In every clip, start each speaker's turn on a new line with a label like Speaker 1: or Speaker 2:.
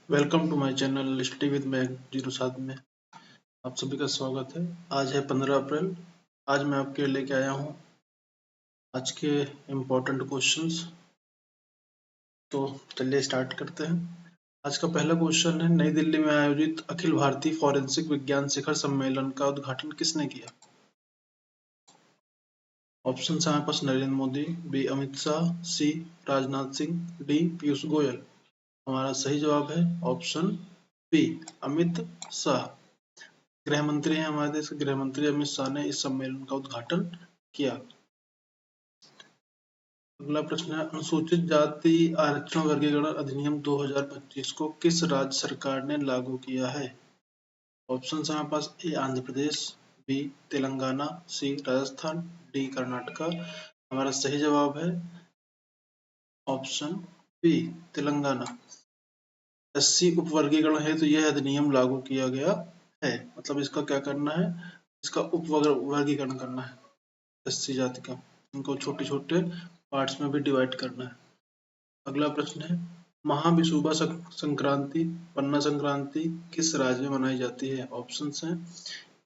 Speaker 1: Welcome to my channel study with Mag 07 में आप सभी का स्वागत है। आज है 15 अप्रैल। आज मैं आपके लिए लेके आया हूँ आज के इम्पोर्टेंट क्वेश्चंस। तो चलिए स्टार्ट करते हैं। आज का पहला क्वेश्चन है, नई दिल्ली में आयोजित अखिल भारतीय फॉरेंसिक विज्ञान शिखर सम्मेलन का उद्घाटन किसने किया? ऑप्शन है हमारे पास नरेंद्र मोदी, बी अमित शाह, सी राजनाथ सिंह, डी पीयूष गोयल। हमारा सही जवाब है ऑप्शन बी अमित शाह। गृह मंत्री हैं हमारे देश के गृह मंत्री अमित शाह ने इस सम्मेलन का उद्घाटन किया। अगला प्रश्न है, अनुसूचित जाति आरक्षण वर्गीकरण अधिनियम 2025 को किस राज्य सरकार ने लागू किया है? ऑप्शन है हमारे पास ए आंध्र प्रदेश, बी तेलंगाना, सी राजस्थान, डी कर्नाटका। हमारा सही जवाब है ऑप्शन बी तेलंगाना। एससी उपवर्गीकरण है तो यह अधिनियम लागू किया गया है। मतलब इसका क्या करना है, इसका उपवर्गीकरण करना है एससी जाति का, इनको छोटे छोटे पार्ट्स में भी डिवाइड करना है। अगला प्रश्न है, महाविषुवत संक्रांति, पन्ना संक्रांति किस राज्य में मनाई जाती है? ऑप्शंस हैं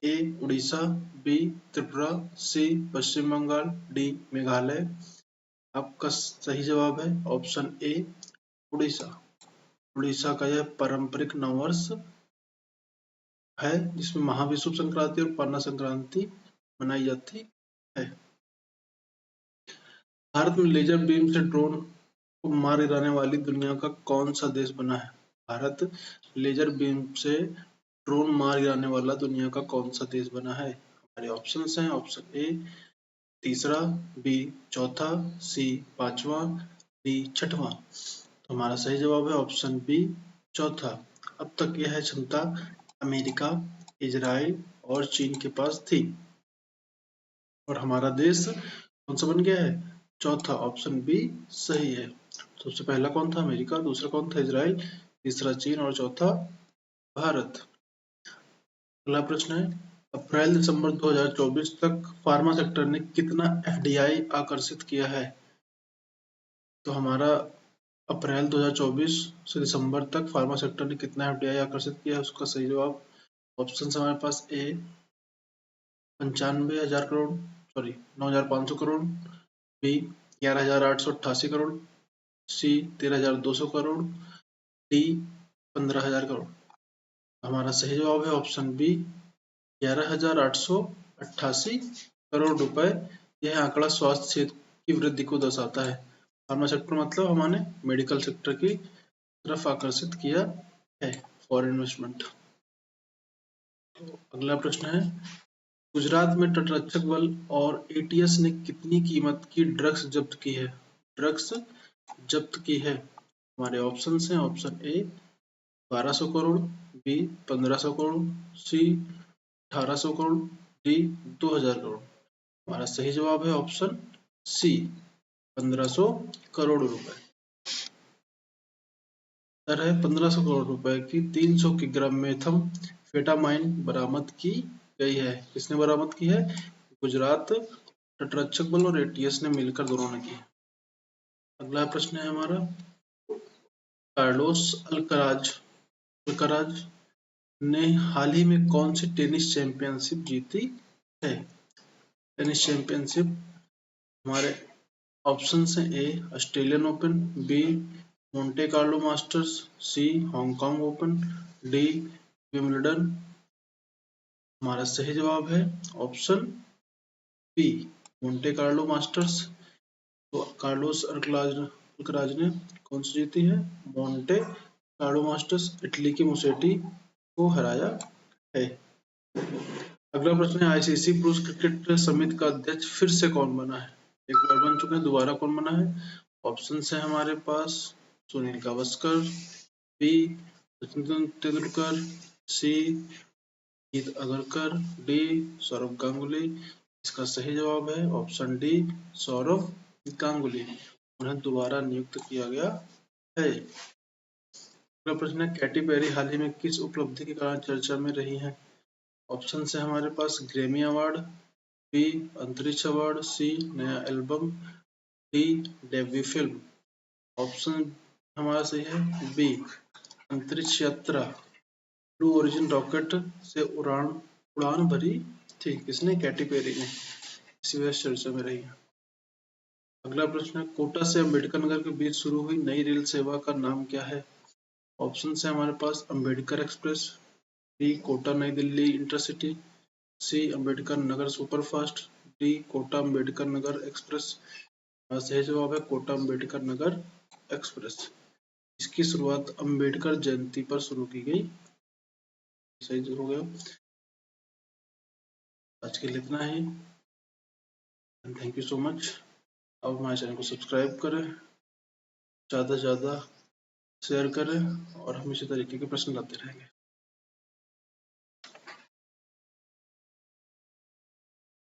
Speaker 1: ए उड़ीसा, बी त्रिपुरा, सी पश्चिम बंगाल, डी मेघालय। आपका सही जवाब है ऑप्शन ए उड़ीसा। उड़ीसा का यह पारंपरिक नववर्ष है जिसमें महाविषुव संक्रांति और पन्ना संक्रांति मनाई जाती है। भारत में लेजर बीम से ड्रोन को मार गिराने वाली दुनिया का कौन सा देश बना है? भारत लेजर बीम से ड्रोन मार गिराने वाला दुनिया का कौन सा देश बना है? हमारे ऑप्शंस हैं ऑप्शन ए तीसरा, बी चौथा, सी पांचवा, डी छठवां। तो हमारा सही जवाब है ऑप्शन बी चौथा। अब तक यह क्षमता अमेरिका, इजराइल और चीन के पास थी और हमारा देश कौन सा बन गया है? चौथा। ऑप्शन बी सही है। सबसे पहला कौन था? अमेरिका, दूसरा कौन था? इजराइल, तीसरा चीन और चौथा भारत। अगला प्रश्न है, अप्रैल दिसंबर 2024 तक फार्मा सेक्टर ने कितना एफडीआई आकर्षित किया है? तो हमारा अप्रैल 2024 से दिसंबर तक फार्मा सेक्टर ने कितना एफडीआई आकर्षित किया है? उसका सही जवाब ऑप्शन हमारे पास ए 95,000 करोड़, सॉरी 9,500 करोड़, बी 11,888 करोड़, सी 13,200 करोड़, डी 15,000 करोड़। हमारा सही जवाब है ऑप्शन बी 11,888 करोड़ रुपए। यह आंकड़ा स्वास्थ्य क्षेत्र की वृद्धि को दर्शाता है। फार्मा सेक्टर मतलब हमारे मेडिकल सेक्टर की तरफ आकर्षित किया है फॉर इन्वेस्टमेंट। अगला प्रश्न है, गुजरात में तटरक्षक बल और एटीएस ने कितनी कीमत की ड्रग्स जब्त की है? ड्रग्स जब्त की है। हमारे ऑप्शन हैं option A 1200 crore, B 1500 crore, C 1800 crore, D 2000 crore. हमारा सही जवाब है ऑप्शन सी 1500 करोड़ रुपए। दर है 1500 करोड़ रुपए की 300 किग्रा मेथम फेटामाइन बरामद की गई है। किसने बरामद की है? गुजरात तटरक्षक बल और एटीएस ने मिलकर दोनों ने की है। अगला प्रश्न है हमारा, कार्लोस अल्कराज ने हाल ही में कौन सी टेनिस चैंपियनशिप जीती है? टेनिस चैंपियनशिप हमारे ऑप्शन हैं A Australian Open, B Monte Carlo Masters, C Hong Kong Open, D Wimbledon. हमारा सही जवाब है option B Monte Carlo Masters. तो कार्लोस अल्कराज ने कौन सी जीती है? मोंटे कार्लो मास्टर्स, इटली की मुसेटी को हराया है। अगला प्रश्न है, आईसीसी पुरुष क्रिकेट समिति का अध्यक्ष फिर से कौन बना है? एक बार बन चुके हैं, दोबारा कौन बना है? ऑप्शन है हमारे पास सुनील गावस्कर, बी सचिन तेंदुलकर, सी जीत अगरकर, डी सौरव गांगुली। इसका सही जवाब है ऑप्शन डी सौरव गांगुली। उन्हें दोबारा नियुक्त किया गया है। अगला प्रश्न है, कैटी पेरी हाल ही में किस उपलब्धि के कारण चर्चा में रही है? ऑप्शन है हमारे पास ग्रैमी अवार्ड, बी अंतरिक्ष अवार्ड, सी नया album, D debut film. Option हमारा सही है बी अंतरिक्ष यात्रा ब्लू ओरिजिन रॉकेट से उड़ान भरी थी? किसने? कैटी पेरी ने। इसी वजह से चर्चा में रही है। अगला प्रश्न है, कोटा से अम्बेडकर नगर के बीच शुरू हुई नई रेल सेवा का नाम क्या है? ऑप्शन है हमारे पास अम्बेडकर एक्सप्रेस, बी कोटा नई दिल्ली इंटरसिटी, सी Ambedkar Nagar superfast, D Kota Ambedkar Nagar express. सही जवाब है कोटा अम्बेडकर नगर एक्सप्रेस। इसकी शुरुआत अम्बेडकर जयंती पर शुरू की गई। सही हो गया। आज के लिए इतना ही। Thank you so much. अब हमारे चैनल को सब्सक्राइब करें, ज़्यादा से ज़्यादा शेयर करें और हम इसी तरीके के प्रश्न लाते रहेंगे।